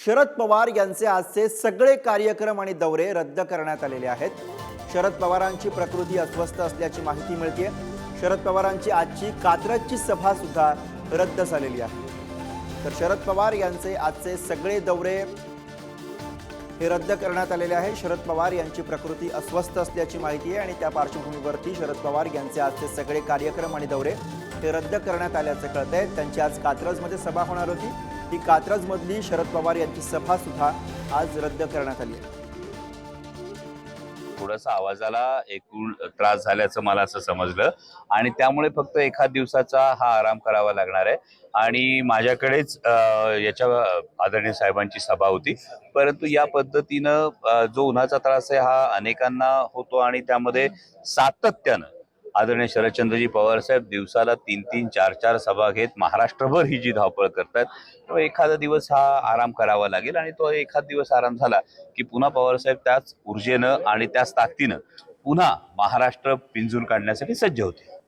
शरद पवार यांचे आजचे सगळे कार्यक्रम आणि दौरे रद्द करण्यात आलेले आहेत। शरद पवारांची प्रकृती अस्वस्थ असल्याची माहिती मिळते। शरद पवारांची आजची कात्रजची सभा सुद्धा रद्द झालेली आहे। तर शरद पवार यांचे आजचे सगळे दौरे हे रद्द करण्यात आलेले आहे। शरद पवार यांची प्रकृती अस्वस्थ असल्याची माहिती आहे आणि त्या पार्श्वभूमीवरती शरद पवार यांचे आजचे सगळे कार्यक्रम आणि दौरे हे रद्द करण्यात आल्याचे कळतंय। त्यांची आज कात्रजमध्ये सभा होणार होती, ही कात्रजमधली शरद पवार यांची सभा सुद्धा आज रद्द करण्यात आली आहे। थोडासा आवाजाला एकूण त्रास झाल्याचं मला असं समजलं आणि त्यामुळे फक्त एखाद दिवसाचा हा आराम करावा लागणार आहे आणि माझ्याकडेच याच्या आदरणीय साहेबांची सभा होती, परंतु या पद्धतीनं जो उन्हाचा त्रास आहे हा अनेकांना होतो आणि त्यामध्ये सातत्यानं आदरणीय शरदचंद्रजी पवार साहेब दिवसाला 3-3, 4-4 सभा घेत महाराष्ट्रभर ही जी धावपळ करतात, तो एखादा दिवस हा आराम करावा लागेल आणि तो एखाद दिवस आराम झाला की पुन्हा पवार साहेब त्याच ऊर्जेनं आणि त्याच ताकदीनं पुन्हा महाराष्ट्र पिंजून काढण्यासाठी सज्ज होते।